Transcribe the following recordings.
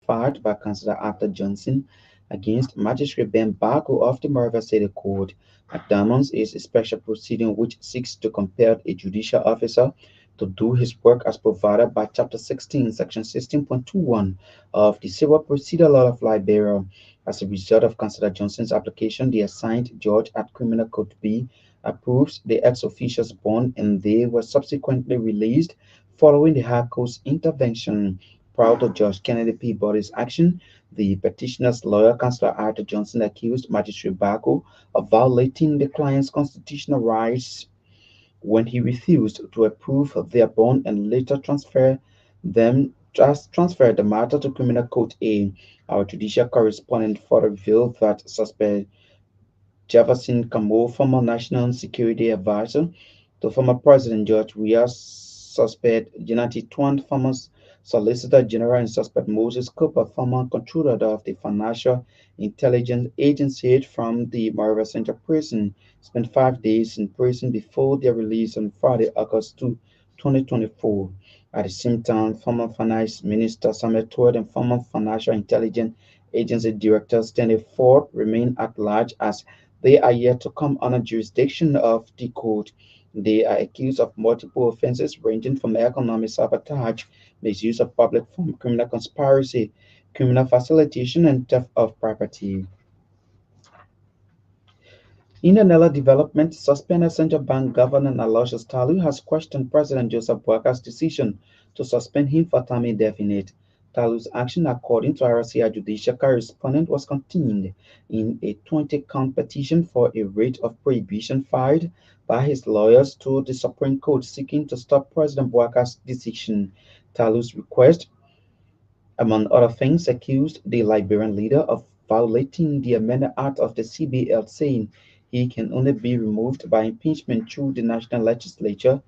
filed by Councillor Arthur Johnson against Magistrate Ben Bago of the Moravia City Court. McDonald's is a special proceeding which seeks to compel a judicial officer to do his work as provided by Chapter 16, Section 16.21 of the Civil Procedure Law of Liberia. As a result of Councillor Johnson's application, the assigned judge at Criminal Court B approves the ex officios bond and they were subsequently released following the High Court's intervention. Prior to Judge Kennedy Peabody's action, the petitioner's lawyer, Councillor Arthur Johnson, accused Magistrate Bago of violating the client's constitutional rights when he refused to approve their bond and later transferred the matter to Criminal Court A. Our judicial correspondent further revealed that suspect Jefferson Camo, former National Security Advisor to former President George Weah, suspect Janati Twan, former Solicitor General, and suspect Moses Cooper, former controller of the Financial Intelligence Agency from the Moravia Central Prison, spent 5 days in prison before their release on Friday, August 2, 2024. At the same time, former Finance Minister Samuel Todd and former Financial Intelligence Agency Director Stanley Ford remain at large as they are yet to come under jurisdiction of the court. They are accused of multiple offenses ranging from economic sabotage, misuse of public funds, criminal conspiracy, criminal facilitation, and theft of property. In another development, suspended central bank governor Aloysius Talu has questioned President Joseph Boakar's decision to suspend him for time indefinite. Talu's action, according to RCI judicial correspondent, was contained in a 20-count petition for a writ of prohibition filed by his lawyers to the Supreme Court seeking to stop President Boakar's decision. Talu's request, among other things, accused the Liberian leader of violating the amended act of the CBL, saying he can only be removed by impeachment through the national legislature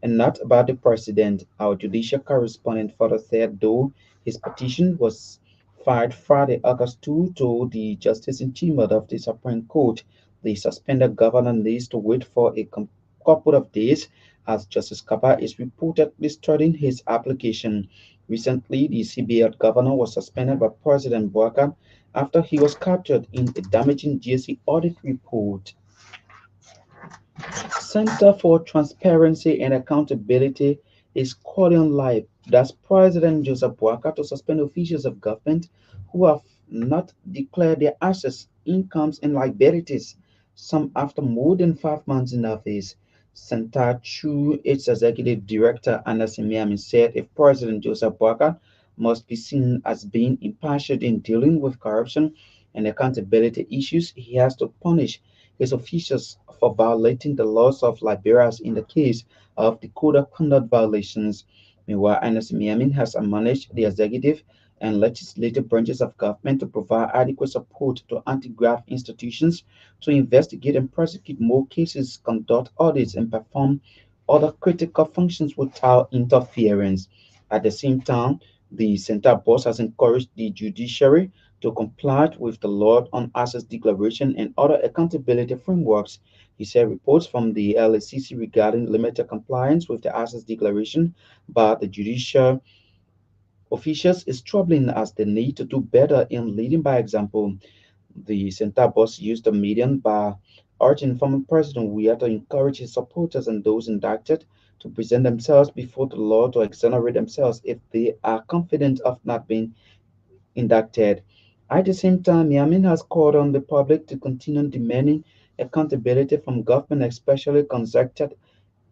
and not by the president. Our judicial correspondent further said, though his petition was filed Friday, August 2, to the Justice in Chief of the Supreme Court, the suspended governor needs to wait for a couple of days as Justice Kappa is reportedly studying his application. Recently, the CBL governor was suspended by President Boakan after he was captured in a damaging GSC audit report. Center for Transparency and Accountability is calling on live. That's President Joseph Boakai to suspend officials of government who have not declared their assets, incomes, and liabilities, some after more than 5 months in office. Center, through its executive director, Anna Simiami, said if President Joseph Boakai must be seen as being impartial in dealing with corruption and accountability issues, he has to punish his officials for violating the laws of Liberia in the case of the Code of Conduct violations. Meanwhile, Ernest Miamin has admonished the executive and legislative branches of government to provide adequate support to anti-graft institutions to investigate and prosecute more cases, conduct audits, and perform other critical functions without interference. At the same time, the center boss has encouraged the judiciary to comply with the Law on Assets Declaration and other accountability frameworks. He said reports from the LACC regarding limited compliance with the Assets Declaration by the judicial officials is troubling as they need to do better in leading by example. The center boss used the medium by urging former President Weah to encourage his supporters and those indicted to present themselves before the law to exonerate themselves if they are confident of not being indicted. At the same time, Yamin has called on the public to continue demanding accountability from government, especially concerted,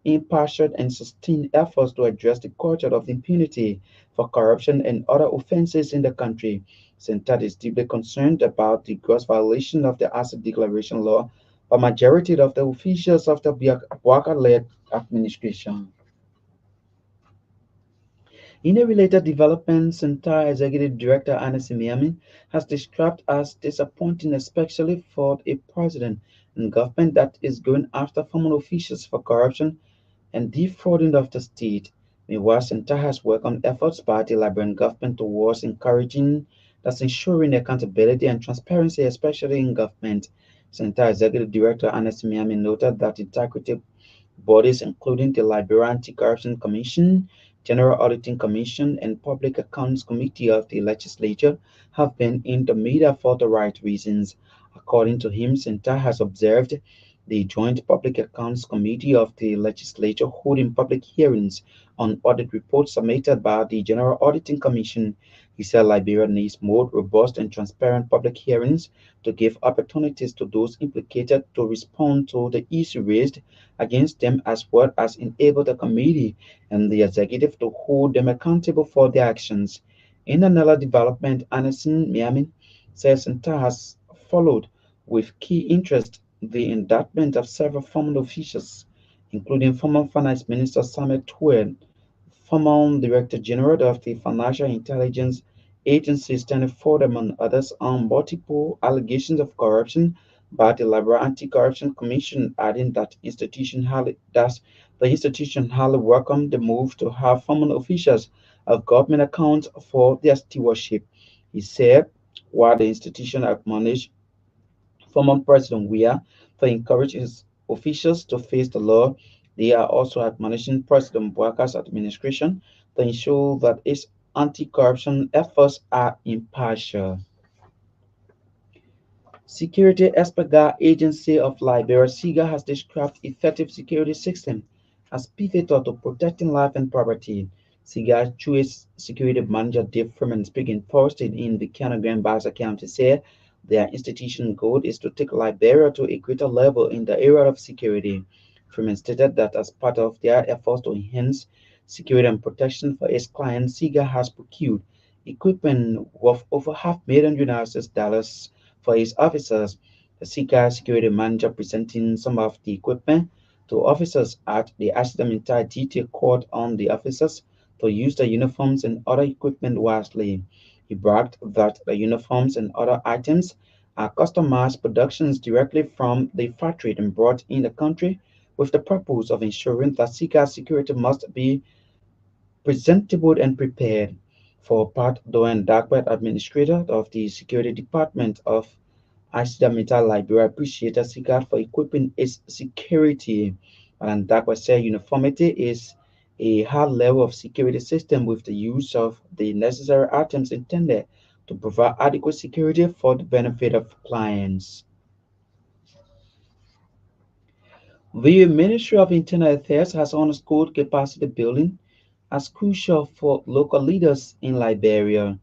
impartial, and sustained efforts to address the culture of impunity for corruption and other offenses in the country. Sentat is deeply concerned about the gross violation of the Asset Declaration Law by majority of the officials of the Bwaka-led administration. In a related development, Centara Executive Director Anas Miami has described as disappointing, especially for a president and government that is going after former officials for corruption and defrauding of the state. Meanwhile, Centara has welcomed efforts by the Liberian government towards encouraging that's ensuring accountability and transparency, especially in government. Centara Executive Director Anas Miami noted that integrity bodies, including the Liberian Anti-Corruption Commission, General Auditing Commission and Public Accounts Committee of the legislature have been in the media for the right reasons. According to him, Senta has observed the Joint Public Accounts Committee of the legislature holding public hearings on audit reports submitted by the General Auditing Commission. He said Liberia needs more robust and transparent public hearings to give opportunities to those implicated to respond to the issue raised against them, as well as enable the committee and the executive to hold them accountable for their actions. In another development, Anderson Miami says Senta has followed with key interest the indictment of several former officials, including former Finance Minister Samuel Tuer, former Director General of the Financial Intelligence Agency Stanley Ford, among others, on multiple allegations of corruption by the Liberal Anti-Corruption Commission, adding that the institution highly welcomed the move to have former officials of government account for their stewardship. He said, while the institution acknowledged former President Weah to encourage his officials to face the law. They are also admonishing President Bouakar's administration to ensure that its anti-corruption efforts are impartial. Security Expert Agency of Liberia (SIGA) has described effective security system as pivotal to protecting life and property. SIGA Chief Security Manager Dave Freeman, speaking Thursday in Buchanan Grand Bassa County, said their institution goal is to take Liberia to a greater level in the area of security. Freeman stated that as part of their efforts to enhance security and protection for its clients, SIGA has procured equipment worth over $500,000 for its officers. The SIGA security manager presenting some of the equipment to officers at the Accident Detail called on the officers to use the uniforms and other equipment wisely. He bragged that the uniforms and other items are customized productions directly from the factory and brought in the country with the purpose of ensuring that SIGA security must be presentable and prepared. For part, Doan Dagbert, administrator of the security department of Accidental Liberia, appreciated SIGAD for equipping its security. And Dagbert said uniformity is a high level of security system with the use of the necessary items intended to provide adequate security for the benefit of clients. The Ministry of Internal Affairs has underscored capacity building as crucial for local leaders in Liberia.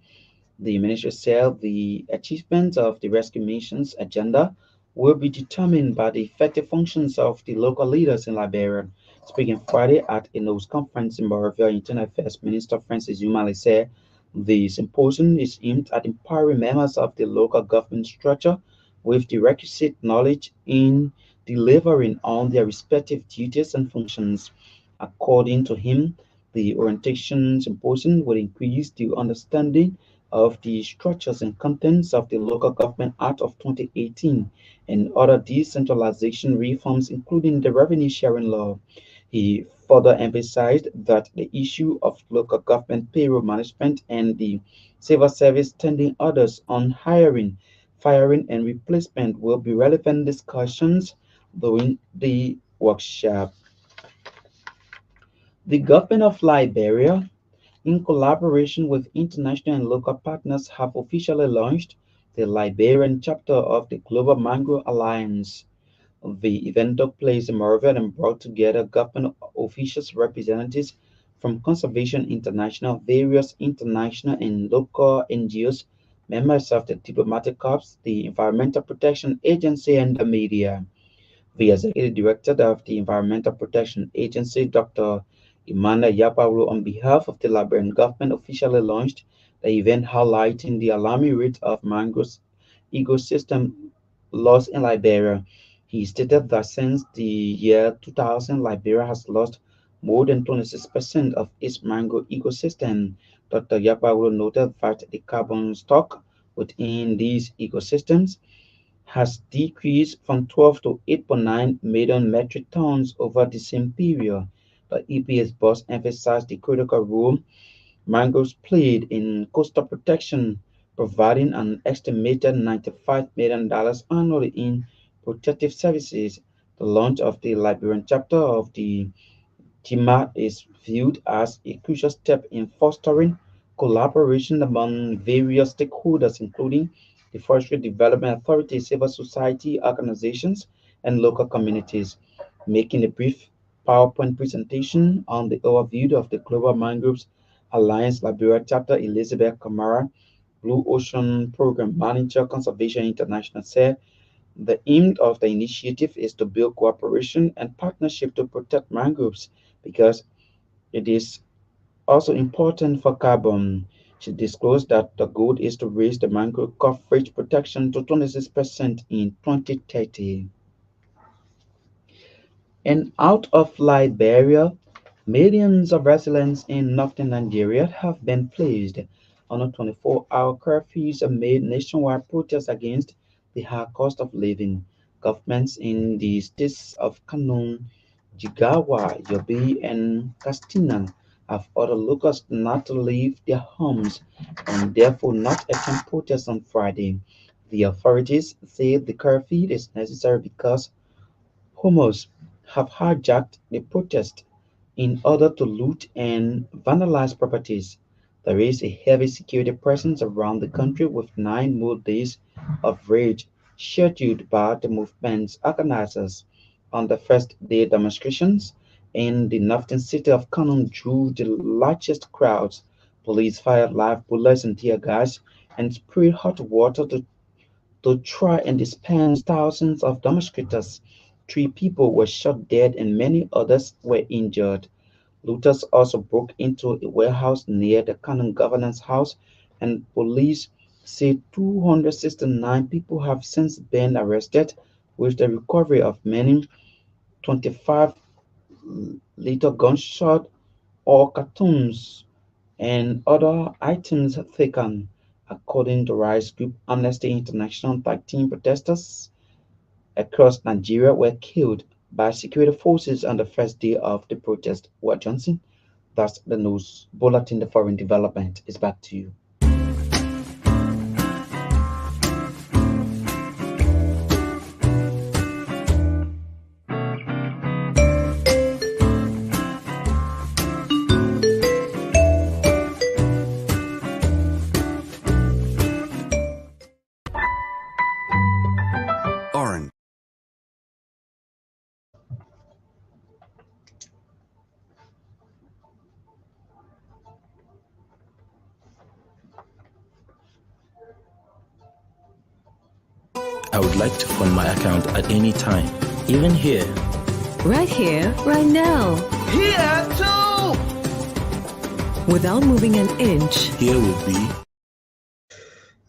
The ministry said the achievement of the rescue mission's agenda will be determined by the effective functions of the local leaders in Liberia. Speaking Friday at a news conference in Monrovia, Internal Affairs Minister Francis Umali said the symposium is aimed at empowering members of the local government structure with the requisite knowledge in delivering on their respective duties and functions. According to him, the orientation symposium will increase the understanding of the structures and contents of the Local Government Act of 2018 and other decentralization reforms, including the revenue sharing law. He further emphasized that the issue of local government payroll management and the civil service standing orders on hiring, firing, and replacement will be relevant discussions during the workshop. The government of Liberia, in collaboration with international and local partners, have officially launched the Liberian chapter of the Global Mangrove Alliance. The event took place in Monrovia and brought together government officials, representatives from Conservation International, various international and local NGOs, members of the diplomatic corps, the Environmental Protection Agency, and the media. The executive director of the Environmental Protection Agency, Dr. Imanda Yapawlo, on behalf of the Liberian government, officially launched the event highlighting the alarming rate of mangrove ecosystem loss in Liberia. He stated that since the year 2000, Liberia has lost more than 26% of its mangrove ecosystem. Dr. Yapawlo noted that the carbon stock within these ecosystems has decreased from 12 to 8.9 million metric tons over the same period. The EPA's boss emphasized the critical role mangroves played in coastal protection, providing an estimated $95 million annually in protective services. The launch of the Liberian chapter of the TIMA is viewed as a crucial step in fostering collaboration among various stakeholders, including the Forestry Development Authority, civil society organizations, and local communities. Making a brief PowerPoint presentation on the overview of the Global Mangroves Alliance Liberia chapter, Elizabeth Kamara, Blue Ocean Program Manager, Conservation International, said the aim of the initiative is to build cooperation and partnership to protect mangroves because it is also important for carbon. She disclosed that the goal is to raise the mangrove coverage protection to 26% in 2030. And out of Liberia, millions of residents in northern Nigeria have been placed on a 24-hour curfews amid nationwide protests against the high cost of living. Governments in the states of Kano, Jigawa, Yobe, and Katsina have ordered locals not to leave their homes and therefore not attend protests on Friday. The authorities say the curfew is necessary because Homos have hijacked the protest in order to loot and vandalize properties. There is a heavy security presence around the country with 9 more days of rage scheduled by the movement's organizers. On the first day, demonstrations in the northern city of Kano drew the largest crowds. Police fired live bullets and tear gas and sprayed hot water to try and disperse thousands of demonstrators. 3 people were shot dead and many others were injured. Looters also broke into a warehouse near the Canon Governor's house, and police say 269 people have since been arrested, with the recovery of many 25 liter gunshot or cartoons and other items taken. According to rights group Amnesty International, 13 protesters across Nigeria were killed by security forces on the first day of the protest. What Johnson? That's the news bulletin. The foreign development is back to you. Orange. I would like to fund my account at any time, even here. Right here, right now. Here too! Without moving an inch. Here will be.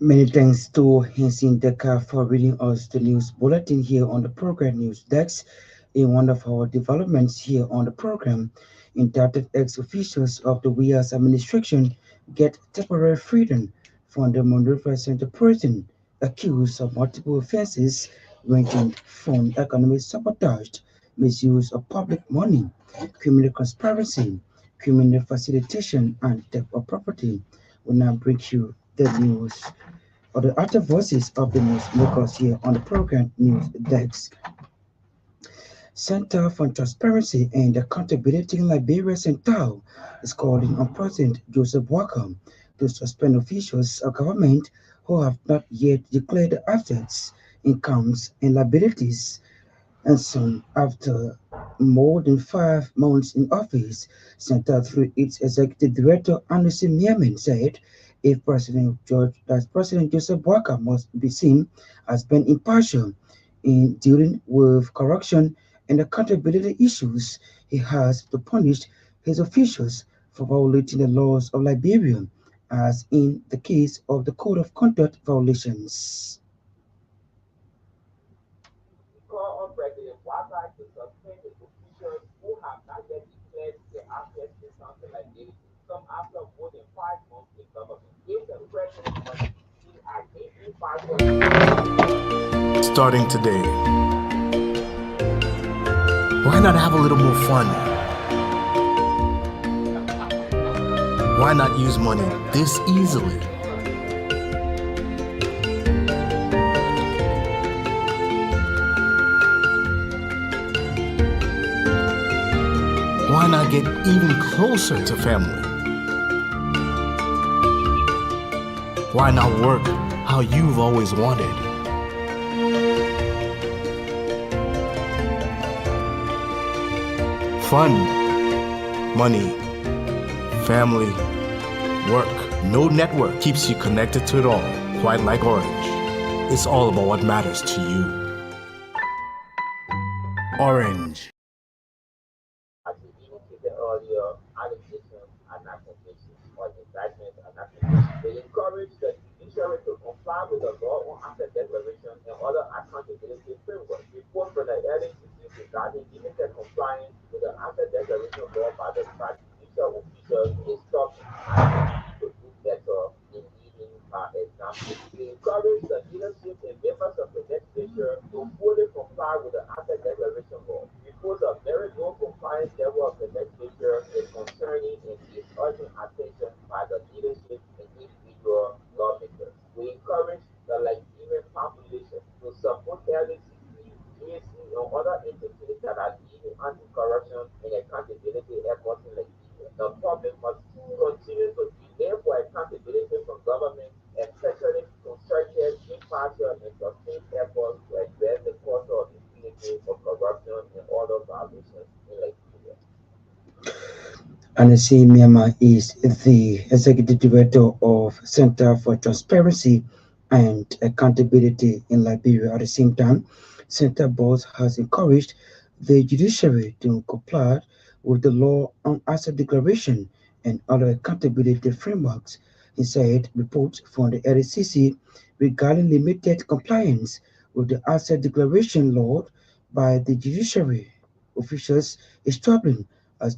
Many thanks to Hinsin Deka for reading us the news bulletin here on the program News Desk. In one of our developments here on the program, indicted ex-officials of the WIAS administration get temporary freedom from the Monrovia Center prison, accused of multiple offenses ranging from economic sabotage, misuse of public money, criminal conspiracy, criminal facilitation, and theft of property. We now bring you the news or the other voices of the newsmakers here on the program News Desk. Center for Transparency and Accountability in Liberia Central is calling on President Joseph Boakai to suspend officials of government who have not yet declared the assets, incomes, and liabilities. And soon after more than 5 months in office, Center through its executive director Anussi Miamin said if President Joseph Boakai must be seen as being impartial in dealing with corruption and accountability issues, he has to punish his officials for violating the laws of Liberia, as in the case of the Code of Conduct violations. Call on President Boakai to suspend the officials who have not yet declared their assets in something like this, some after more than 5 months in government. If the president must be as impartial. Starting today, why not have a little more fun? Why not use money this easily? Why not get even closer to family? Why not work how you've always wanted? Fun, money, family, work. No network keeps you connected to it all, quite like Orange. It's all about what matters to you. Orange. As we indicated earlier, allegations are not convictions or indictments are not convictions. They encourage the judiciary to comply with the law on asset declaration and other accountability frameworks. Report from the LACC regarding limited compliance with the asset declaration law by judicial officials is stopping to do better in leading by example. We encourage the leadership and members of the legislature to fully comply with the asset declaration law. Report a very low compliance level of the legislature is concerning and is urging attention by the leadership and individual lawmakers. We encourage the Liberian population to support LACC, GAC, and other entities that are leading anti-corruption and accountability efforts in Liberia. The public must continue to demand for accountability from government, especially concerted, impartial, and sustained efforts to address the cause of impunity for corruption and other violations in Liberia. Anasi Myanmar is the executive director of Center for Transparency and Accountability in Liberia. At the same time, Center Board has encouraged the judiciary to comply with the law on asset declaration and other accountability frameworks. He said reports from the LACC regarding limited compliance with the asset declaration law by the judiciary officials is troubling as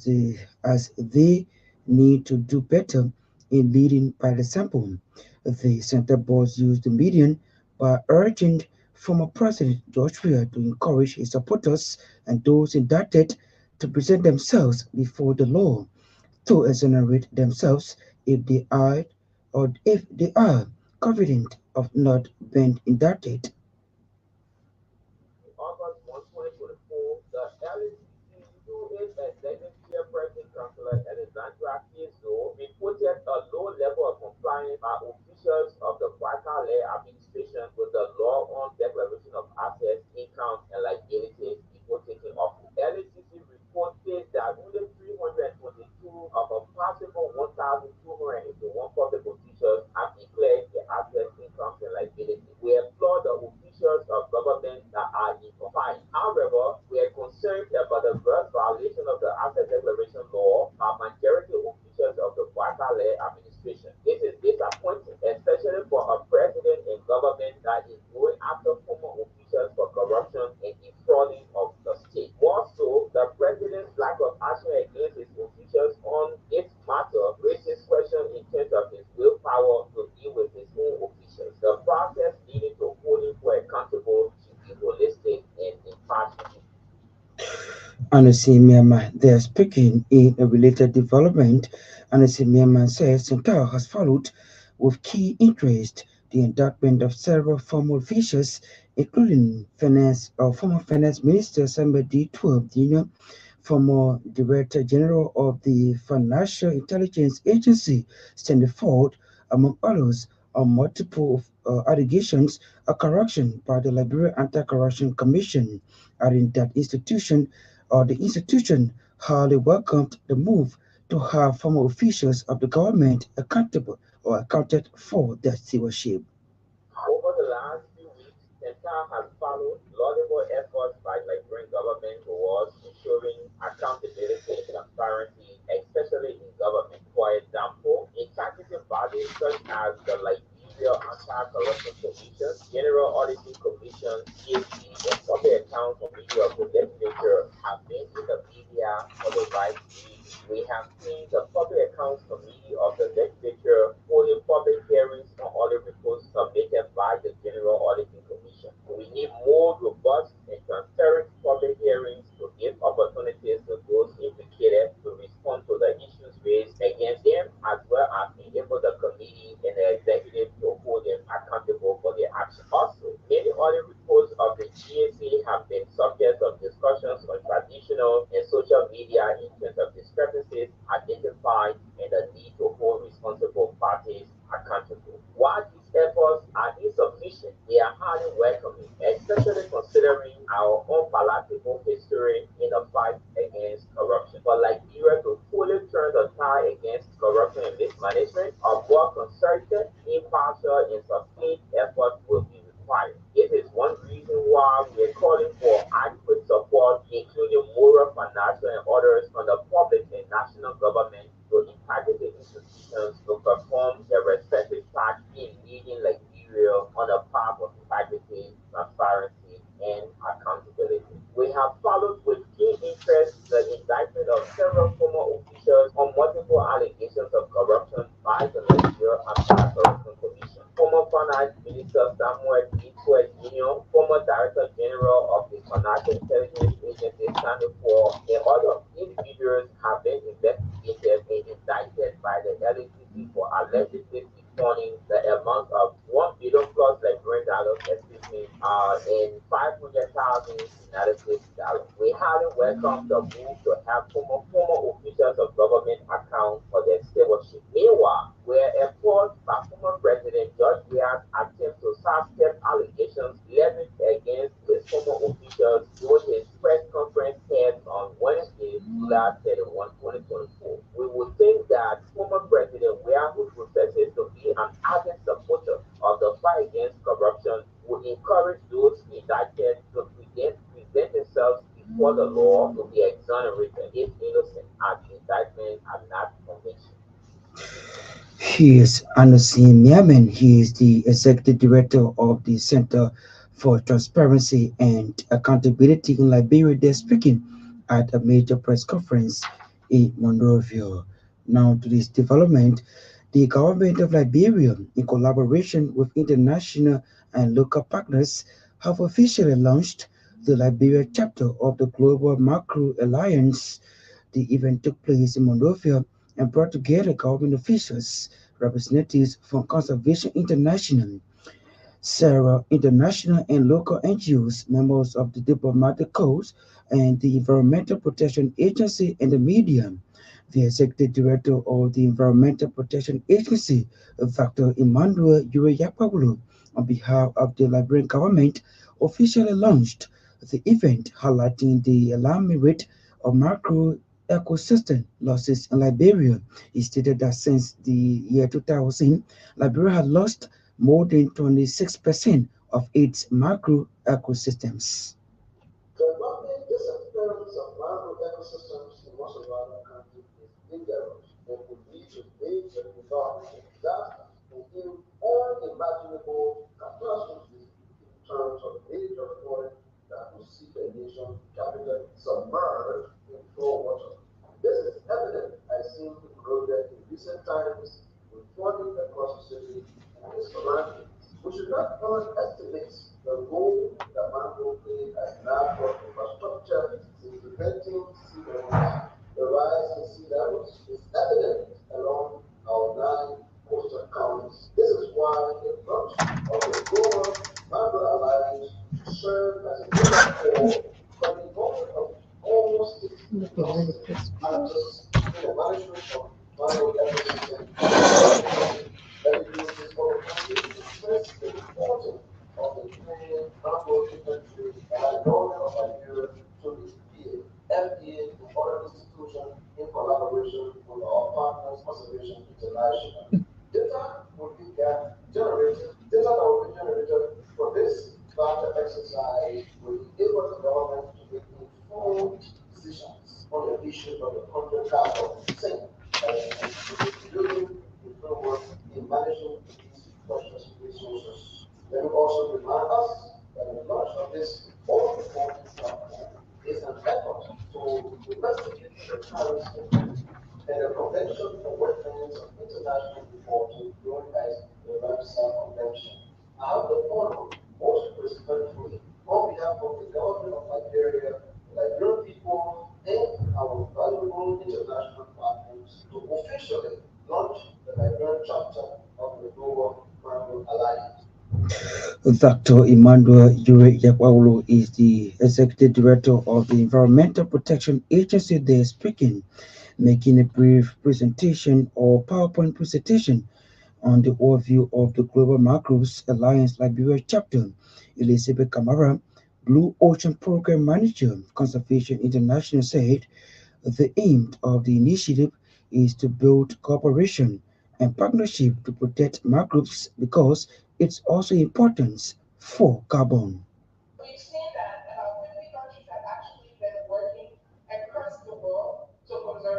they need to do better in leading by example. The center board used the median by urging former President George Weah to encourage his supporters and those indicted to present themselves before the law to exonerate themselves if they are confident of not being indicted. In August 1, 2024, the LACC, through its executive chairperson, Councillor Alexandra Kieso, reported a low level of compliance by officials of the Kwakale administration with the law on declaration of assets, income, and liabilities before taking office. LACC report says that only 322 of a possible 1,281 public officials have declared their assets, incomes, and liabilities. We applaud the officials of government that are in compliance. However, we are concerned about the gross violation of the asset declaration law by majority officials of the Kwakale administration. This is disappointing, especially for a president and government that is going after former officials for corruption and defrauding of the state. More so, the president's lack of action against his officials on this matter raises questions in terms of his willpower to deal with his own officials. The process leading to holding for accountable should be holistic and impartial. Anasi Myanmar, they are speaking in a related development. Anasi Myanmar says Central has followed with key interest the indictment of several former officials, including former Finance Minister Samuel D. Twelve Jr., former Director General of the Financial Intelligence Agency, Stanley Ford, among others, on multiple allegations of corruption by the Liberia Anti-Corruption Commission, adding that the institution highly welcomed the move to have former officials of the government accountable or accounted for their stewardship. Over the last few weeks, Central has followed laudable efforts by Liberian government towards ensuring accountability and transparency, especially in government. For example, in targeting bodies such as the Liberia Anti-Corruption Commission, General Auditing Commission, CAC, and Public Accounts Committee of the Legislature have been in the media for the right reasons. We have seen the Public Accounts Committee of the Legislature holding public hearings on audit reports submitted by the General Auditing Commission. We need more robust and transparent public hearings to give opportunities to those implicated to respond to the issues raised against them, as well as enable the committee and the executive to hold them accountable for their actions. Also, many audit reports of the GAC have been subject of discussions on traditional and social media in terms of disclosure. public and national government to integrate institutions to perform their respective tasks in leading Liberia on a path of integrity, transparency, and accountability. We have followed with keen interest the indictment of several former officials on multiple allegations of corruption by the Nigeria Anti-Corruption Commission. Former Finance Minister Samuel Equed Jr., former Director General of the Financial Intelligence Agency standing for and other individuals have been investigated and indicted by the LACC for allegedly defrauding the amount of 1 billion plus Liberian dollars, in 500,000 United States dollars. We highly welcome the move to have former officials of government account for their stewardship. Meanwhile, we are enforced by former President George Weah's attempt to sidestep allegations levied against his former officials during his press conference held on Wednesday, July 31, 2024. We would think that former President Weah, who professes to be an ardent supporter of the fight against corruption, would encourage those indicted to present themselves before the law to be exonerated if innocent, as indictment and not conviction. He is Anosi Miamen. He is the executive director of the Center for Transparency and Accountability in Liberia. They're speaking at a major press conference in Monrovia. Now, to this development, the government of Liberia, in collaboration with international and local partners, have officially launched the Liberia chapter of the Global Macro Alliance. The event took place in Monrovia and brought together government officials, representatives from Conservation International, Sarah International, and local NGOs, members of the Diplomatic Corps, and the Environmental Protection Agency and the media. The executive director of the Environmental Protection Agency, Dr. Emmanuel Uriapabulu, on behalf of the Liberian government, officially launched the event, highlighting the alarming rate of macro ecosystem losses in Liberia. He stated that since the year 2000, Liberia had lost more than 26% of its macro ecosystems. The environment disappearance of macro ecosystems in most of our countries is dangerous and could lead to major environmental disasters and even unimaginable catastrophes in terms of major flooding that will see the nation capital submerged in flow water. This is evident as seen in progress in recent times with flooding across the city and its surroundings. We should not underestimate the role that mangrove play as natural infrastructure in preventing sea levels. The rise in sea levels is evident along our 9 coastal counties. This is why the launch of the Global Mangrove Alliance should serve as a platform for the involvement of almost 60 actors in the management of mangrove ecosystem. Let me use this opportunity to stress the importance of the Canadian mangrove industry and I know of Nigeria to this FDA and other institutions in collaboration with our partners, Conservation International. Data that will be generated for this larger exercise will enable the government to make informed decisions on the issues of the country carbon sink and building the framework in managing these precious resources. Let me also remind us that the launch of this all-important platform is an effort to investigate the current state and the Convention for Wetlands of International Reporting, known as the Ramsar Convention. I have the honor, most respectfully, on behalf of the government of Nigeria, the Liberian people, and our valuable international partners to officially launch the Liberian chapter of the Global Mangrove Alliance. Dr. Emmanuel Ure Yakwaulu is the executive director of the Environmental Protection Agency. They're speaking, making a brief presentation or PowerPoint presentation on the overview of the Global Macros Alliance Liberia chapter. Elizabeth Kamara, Blue Ocean Program Manager, Conservation International, said the aim of the initiative is to build cooperation and partnership to protect mangroves because it's also important for carbon. We've seen that many countries have actually been working across the world to conserve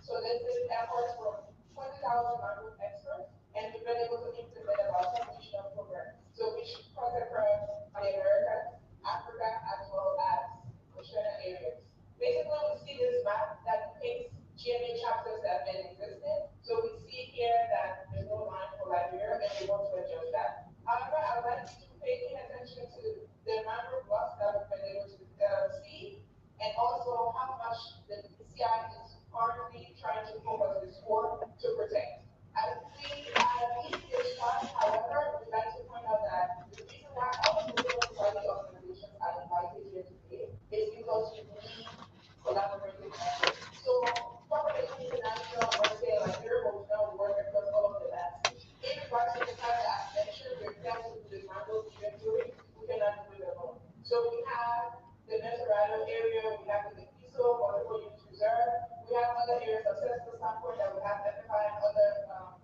So this is efforts from 20,000 language experts, and we've been able to implement about 10 additional programs. So which cut across the Americas, Africa, as well as Oceania areas. Basically, we see this map that depicts GMA chapters that have been existing. So we see here that there's no line for Liberia, and we want to adjust that. However, I would like you to pay attention to the amount of loss that we've been able to see, and also how much the PCI is currently trying to focus this for to protect. As we leave this chart, however, we'd like to point out that the reason why all the civil society organizations are invited here today is because we need collaborative efforts. So, Corporate International, let's say like Europe, now work across all of the lands. In regards to the fact that I mentioned we're trying to do the mango inventory, we cannot do it alone. So we have the Mesorado area, we have the Piso, Multiple Use Reserve, we have other areas of Cesco standpoint that we have FFI and other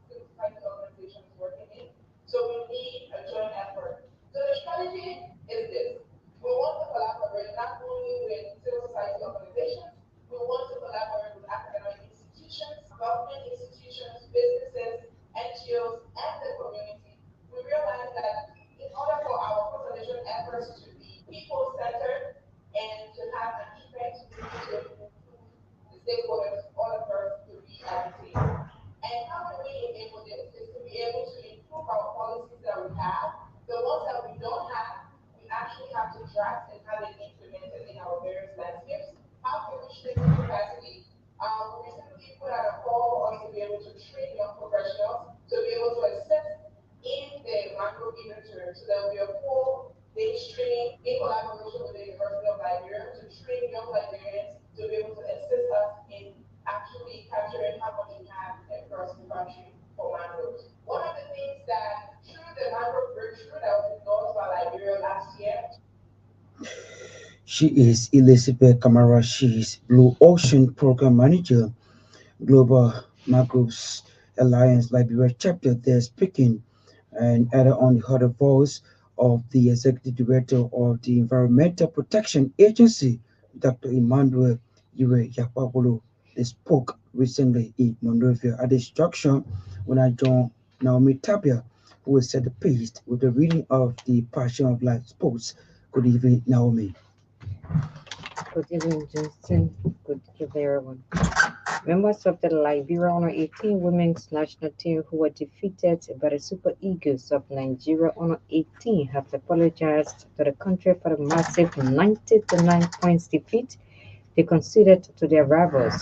civil society organizations working in. So we need a joint effort. So the strategy is this. We want to collaborate not only with civil society organizations, we want to collaborate with academic institutions, government institutions, businesses, NGOs, and the community. We realize that in order for our conservation efforts to be people-centered and to have an effect, we need to include the stakeholders all across to be at the table. And how can we enable this? Is to be able to improve our policies that we have. The ones that we don't have, we actually have to draft and have it implemented in our various landscapes. How can we strengthen capacity? We recently put out a call for us to be able to train young professionals to be able to assist in the macro inventory so that we are full day training in collaboration with the University of Liberia to train young Liberians to be able to assist us in actually capturing how much we have across the country for mangroves. One of the things that through the mangrove breakthrough that was endorsed by Liberia last year. She is Elizabeth Kamara. She is Blue Ocean Program Manager, Global Mangroves Alliance Liberia chapter. They're speaking and added on the other voice of the Executive Director of the Environmental Protection Agency, Dr. Emmanuel Yure Yapapolo. They spoke recently in Monrovia at this junction when I joined Naomi Tapia, who will set the pace with the reading of the Passion of Life Sports. Good evening, Naomi. Good evening, Johnson. Good evening, everyone. Members of the Liberia Under 18 women's national team who were defeated by the Super Eagles of Nigeria Under 18 have apologized to the country for the massive 90-9 points defeat they conceded to their rivals.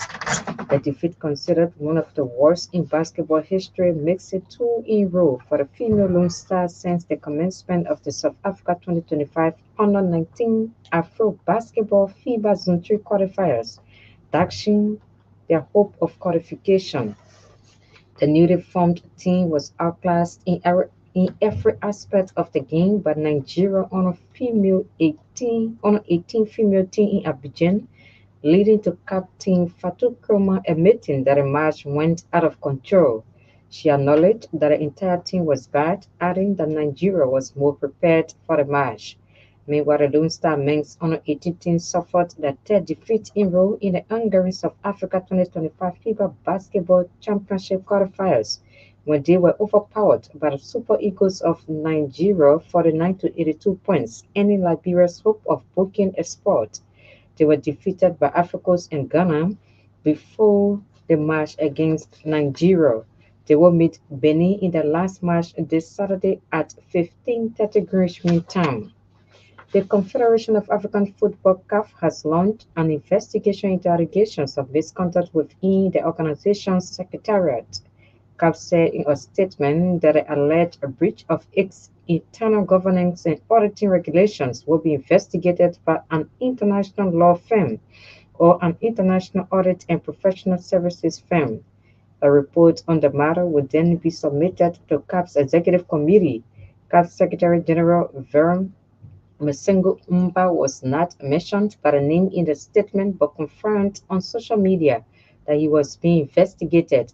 The defeat, considered one of the worst in basketball history, makes it 2 in a row for the female Lone Stars since the commencement of the South Africa 2025 Under-19 Afro Basketball FIBA Zone 3 qualifiers, dashing their hope of qualification. The newly formed team was outclassed in every aspect of the game by Nigeria on a 18 female team in Abidjan, leading to Captain Fatou Kroma admitting that the match went out of control. She acknowledged that the entire team was bad, adding that Nigeria was more prepared for the match. Meanwhile, the Lone Star men's Under 18 team suffered their third defeat in a row in the Hungary South Africa 2025 FIBA Basketball Championship qualifiers, when they were overpowered by the Super Eagles of Nigeria 49-82 points, ending Liberia's hope of booking a spot. They were defeated by Africans and Ghana before the match against Nigeria. They will meet Benin in the last match this Saturday at 15:30 Greenwich Mean Time. The Confederation of African Football (CAF) has launched an investigation into allegations of misconduct within the organization's secretariat. CAF said in a statement that the alleged breach of its internal governance and auditing regulations will be investigated by an international law firm or an international audit and professional services firm. A report on the matter will then be submitted to CAF's executive committee. CAF Secretary General Veron Masengo Umba was not mentioned by the name in the statement but confirmed on social media that he was being investigated.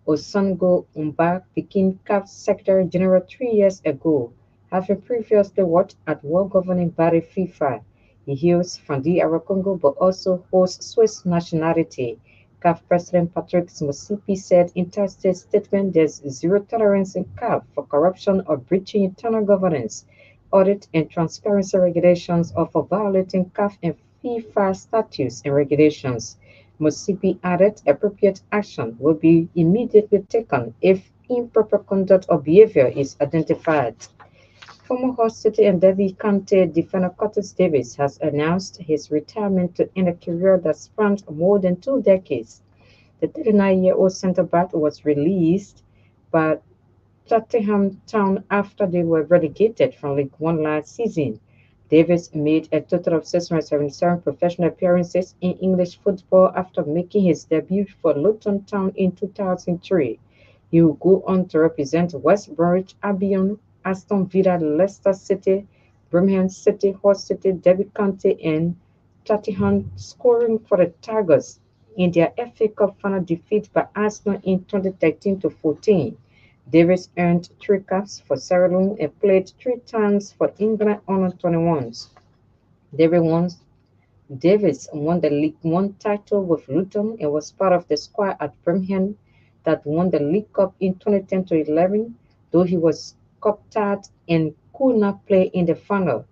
Osango Umba became CAF Secretary General 3 years ago, having previously worked at world governing body FIFA. He hails from DR Congo but also holds Swiss nationality. CAF President Patrick Mosipi said in Thursday's statement there's zero tolerance in CAF for corruption or breaching internal governance, audit, and transparency regulations or for violating CAF and FIFA statutes and regulations. Mosipi added appropriate action will be immediately taken if improper conduct or behavior is identified. Former host city and Derby County defender Curtis Davis has announced his retirement to end a career that spanned more than 2 decades. The 39-year-old centre-back was released by Cheltenham Town after they were relegated from League One last season. Davis made a total of 677 professional appearances in English football after making his debut for Luton Town in 2003. He will go on to represent West Bromwich Albion, Aston Villa, Leicester City, Birmingham City, Hull City, Derby County, and Cheltenham, scoring for the Tigers in their FA Cup final defeat by Arsenal in 2013-14. Davis earned 3 caps for Sierra Leone and played 3 times for England under 21s. Davis won the League One title with Luton and was part of the squad at Birmingham that won the League Cup in 2010-11, though he was cup-tied and could not play in the final.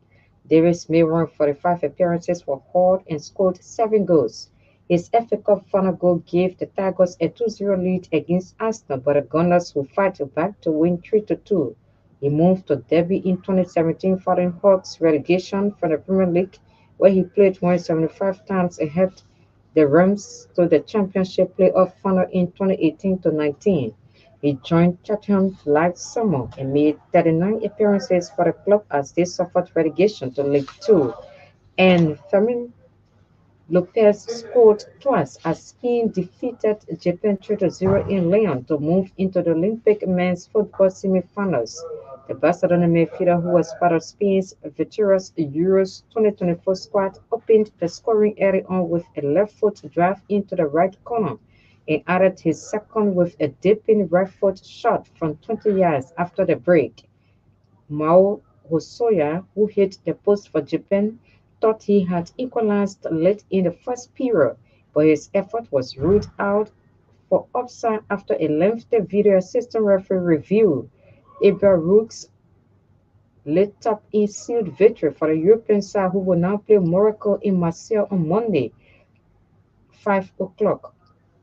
Davis made 145 appearances for Hull and scored 7 goals. His FA Cup final goal gave the Tigers a 2-0 lead against Arsenal, but the Gunners would fight back to win 3-2. He moved to Derby in 2017 following Hawks' relegation from the Premier League, where he played 175 times and helped the Rams to the Championship playoff final in 2018-19. He joined Cheltenham last summer and made 39 appearances for the club as they suffered relegation to League Two. And Fermin Lopez scored twice as Spain defeated Japan 3-0 in Lyon to move into the Olympic men's football semi-finals. The Barcelona midfielder, who was part of Spain's victorious Euros 2024 squad, opened the scoring early on with a left-foot drive into the right corner and added his second with a dipping right-foot shot from 20 yards after the break. Mao Hosoya, who hit the post for Japan, thought he had equalized late in the first period, but his effort was ruled out for offside after a lengthy video assistant referee review. Ibra Rooks lit up a sealed victory for the European side, who will now play Morocco in Marseille on Monday, 5 o'clock.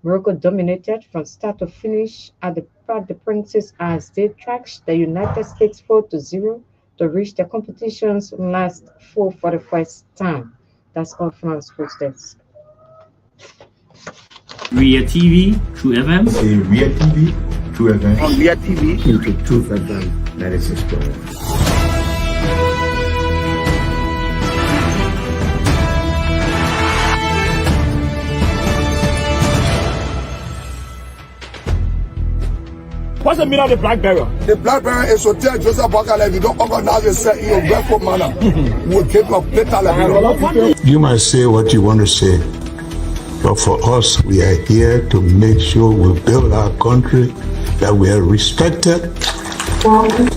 Morocco dominated from start to finish at the Parc des Princes as they trashed the United States 4-0 to reach the competition's last 4 for the first time. That's all from our sports desk. Ria TV, True FM. C'est Ria TV, True FM. On Ria TV. Into True FM 96.1. What's the meaning of the black barrier? The black barrier is to tell Joseph Boakale, if you don't organize yourself in your grateful manner, we'll take your better. You might say what you want to say, but for us, we are here to make sure we build our country, that we are respected.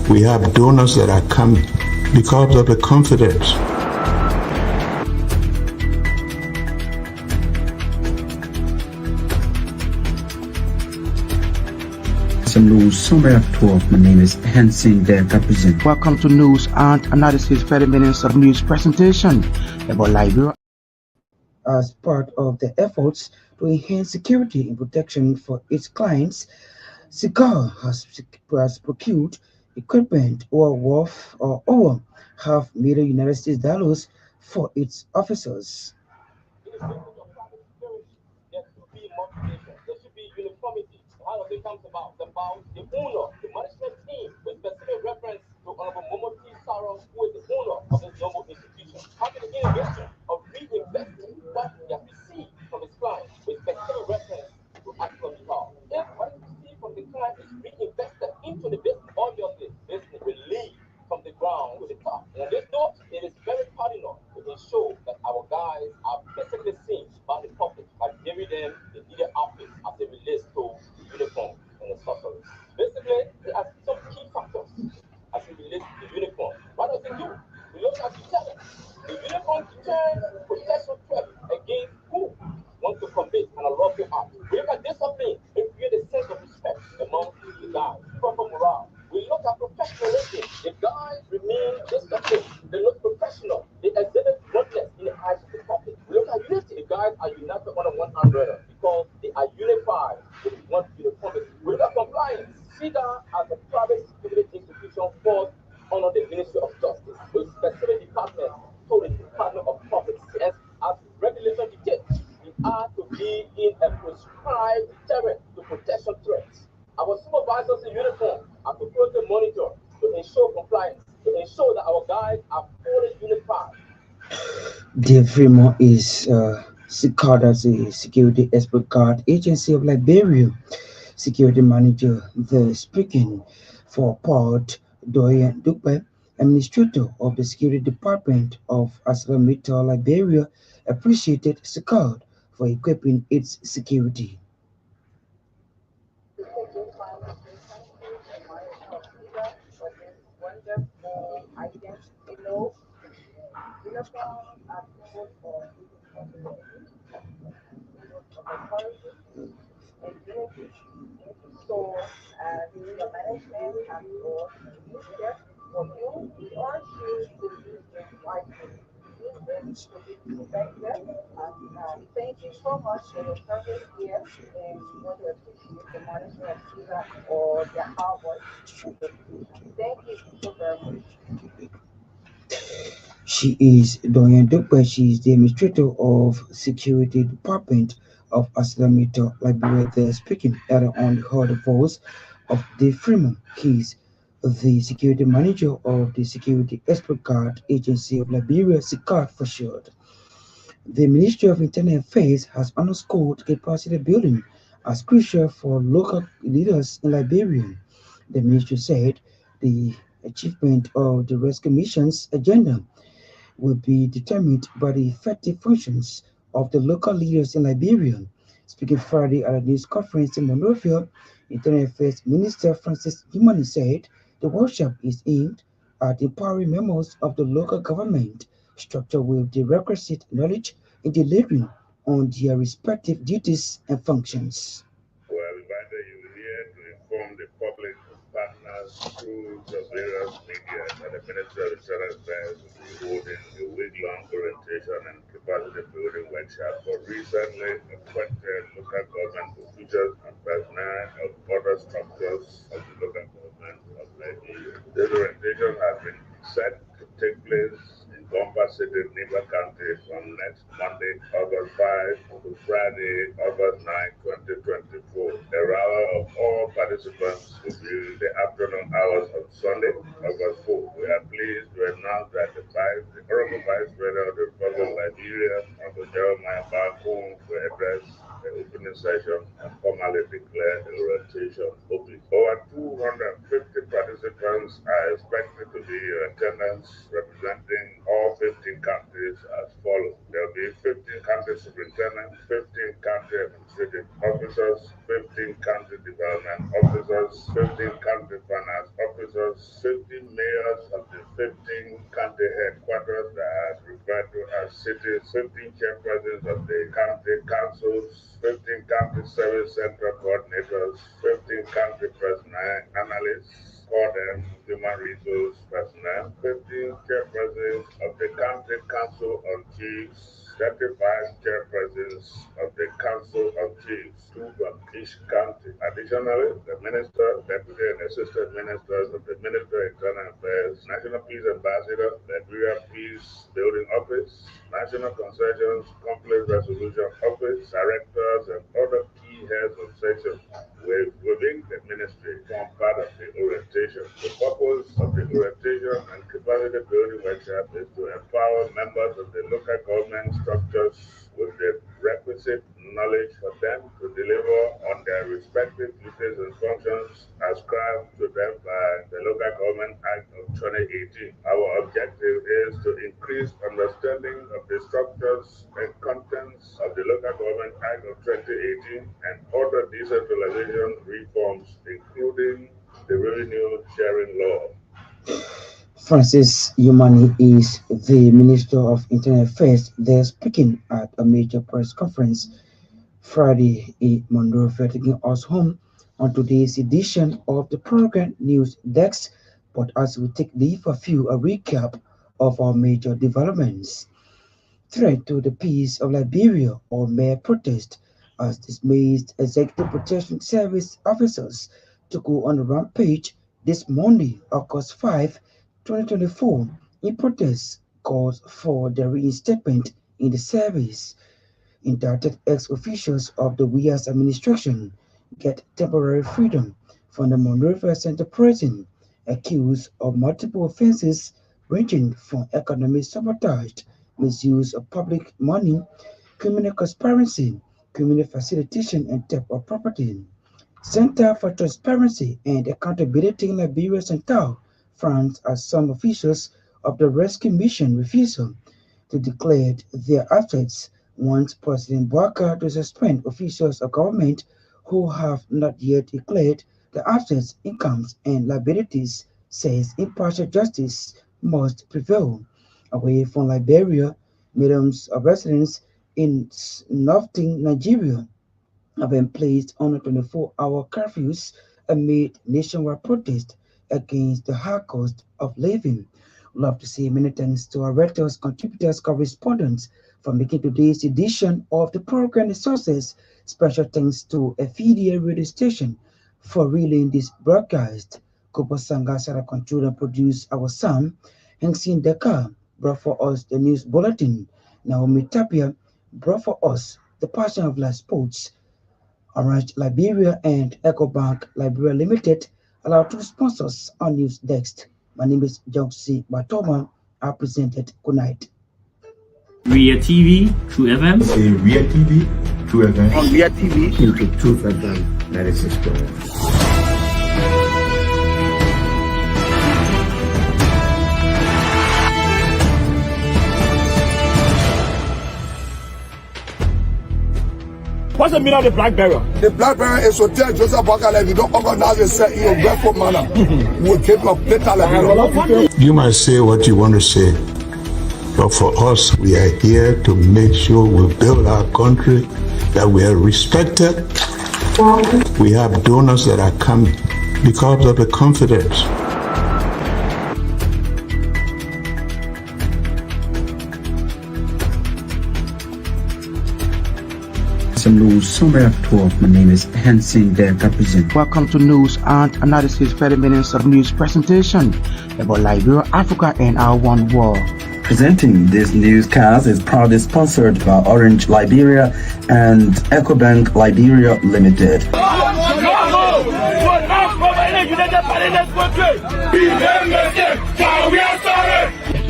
We have donors that are coming because of the confidence. News Summary at 12. My name is Hansen Der Capucin. Welcome to News and Analysis, 30 minutes of news presentation about Liberia. As part of the efforts to enhance security and protection for its clients, SICAR has procured equipment worth over $500,000 United States dollars for its officers. How it comes about the owner, the management team, with specific reference to Honorable Momo T. Saros, who is the owner of this noble institution, having the innovation of reinvesting what they have received from his clients with specific reference to Aston Villa. If what you receive from the client is reinvested into the business, obviously this will lead from the ground to the top. And on this note, it is very cardinal to ensure that our guys are basically seen by the public by giving them the needed outfits as it relates to uniform and accessories. Basically, act. We look at discipline and create a sense of respect among the guys. Proper morale. We look at professionalism. The guys remain disciplined. They look professional. They exhibit boldness in the eyes of the public. We look at unity. The guys are united under one umbrella because they are unified with one uniformity. We look at compliance. SIGA as a private security institution falls under the Ministry of Justice, with specific departments called the Department of Public Affairs as regulation dictates. We are to be in a prescribed terrain to protection threats. Our supervisors in uniform are to closely monitor to ensure compliance, to ensure that our guys are fully unified. Dave Fremont is called as a security expert guard agency of Liberia. Security manager, the speaking for Port Doyen Dupe, administrator of the security department of Aslamita, Liberia, appreciated SICAD for equipping its security. So, the management and all leadership for you, we urge you to use them wisely. Use them to be effective. And thank you so much for your service here. And we want to appreciate the management of SIGA or their hard work. Thank you so very much. She is Doyen Dupe. She is the administrator of security department of Aslamita, Liberia. They're speaking earlier on the heard the voice of Dave Fremont. He's the security manager of the Security Expert Guard Agency of Liberia, SICAD for short. The Ministry of Internal Affairs has underscored capacity building as crucial for local leaders in Liberia. The ministry said the achievement of the rescue mission's agenda will be determined by the effective functions of the local leaders in Liberia. Speaking Friday at a news conference in Monrovia, Internal Affairs Minister Francis Imani said the workshop is aimed at empowering members of the local government structure with the requisite knowledge in delivering on their respective duties and functions. We are invited you here to inform the public partners through the various media that the Ministry of Internal Affairs will be holding a week-long orientation and capacity building workshop for recently appointed local government officials and personnel of other structures of the local government of Nigeria. This orientation has been set to take place in Gombe City, Niba County from next Monday, August 5 to Friday, August 9, 2024. The hour of all participants will be in the afternoon hours of Sunday, August 4. We are pleased to announce that the Honorable Vice President of the Republic of Liberia, Dr. Jeremiah Barkoon, will address the opening session and formally declare the orientation open. Over 250 participants are expected to be in attendance, representing all 15 countries as follows. There will be 15 country superintendents, 15 country administrative officers, 15 country development officers, 15 country finance officers, 15 mayors of the 15 country headquarters that are referred to as cities, 15 chairpersons of the country councils, 15 country service center coordinators, 15 country personnel analysts, call them human resource personnel, 15 chairpersons of the country council of chiefs, 35 chairpersons of the council of chiefs, 2 from each country. Additionally, the minister, deputy and assistant ministers of the Ministry of Internal Affairs, National Peace Ambassador, Liberia Peace Building Office, National Concessions Conflict Resolution Office, directors and other key heads of sections within the ministry form part of the orientation. The purpose of the orientation and capacity building workshop is to empower members of the local government structures with the requisite knowledge for them to deliver on their respective duties and functions ascribed to them by the Local Government Act of 2018. Our objective is to increase understanding of the structures and contents of the Local Government Act of 2018 and other decentralization reforms, including the revenue sharing law. Francis Yumani is the Minister of Internal Affairs. They're speaking at a major press conference Friday in Monrovia, taking us home on today's edition of the program News Desk. But as we take leave of you, a recap of our major developments. Threat to the peace of Liberia or mere protest as dismayed Executive Protection Service officers to go on a rampage this Monday, August 5, 2024, in protest calls for the reinstatement in the service. Indicted ex-officials of the WIAS administration get temporary freedom from the Monrovia Center prison, accused of multiple offenses ranging from economic sabotage, misuse of public money, criminal conspiracy, criminal facilitation, and theft of property. Center for Transparency and Accountability in Liberia Central frowns as some officials of the rescue mission refusal to declare their assets, wants President Bouaka to suspend officials of government who have not yet declared the assets, incomes, and liabilities, says impartial justice must prevail. Away from Liberia, millions of residents in northern Nigeria have been placed on a 24-hour curfews amid nationwide protest against the high cost of living. Love to say many thanks to our writers, contributors, correspondents for making today's edition of the program sources. Special thanks to Efidia radio station for relaying this broadcast. Kopo Sanga Sarah control and produce our sound. Hengsin Deka brought for us the news bulletin. Naomi Tapia brought for us the Passion of Life Sports. Orange Liberia and EcoBank Liberia Limited allow two sponsors on News Desk. My name is Joksi Batoma. I presented. Good night. Ria TV, True FM. Say Ria TV, True FM. On Ria TV. YouTube, True FM, 96.1. What's the meaning of the black barrel? The black barrel is to tell Joseph Bouaka if you don't organize yourself in your grateful manner, we'll keep your later Liberia. You might say what you want to say, but for us, we are here to make sure we build our country, that we are respected. We have donors that are coming because of the confidence. News summary at 12. My name is Hansen Der Capuchin. Welcome to News and Analysis 30 minutes of news presentation about Liberia, Africa, and our one world. Presenting this newscast is proudly sponsored by Orange Liberia and EcoBank Liberia Limited.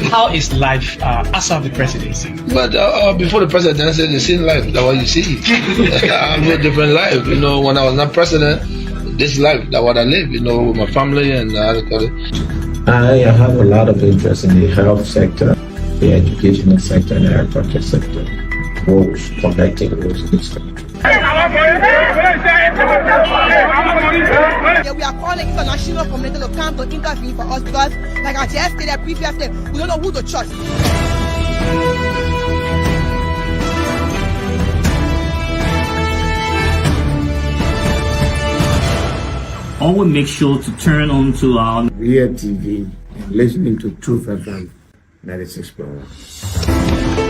How is life after the presidency? But before the presidency, the same life, that's what you see. I live a different life. You know, when I was not president, this life, that's what I live, you know, with my family and I have a lot of interest in the health sector, the educational sector, and the agriculture sector. Roads, connecting roads in this country. We are calling international community to come to intervene for us because, like I just stated previously, we don't know who to trust. Always make sure to turn on to our Ria TV and listening to Truth FM 96.1.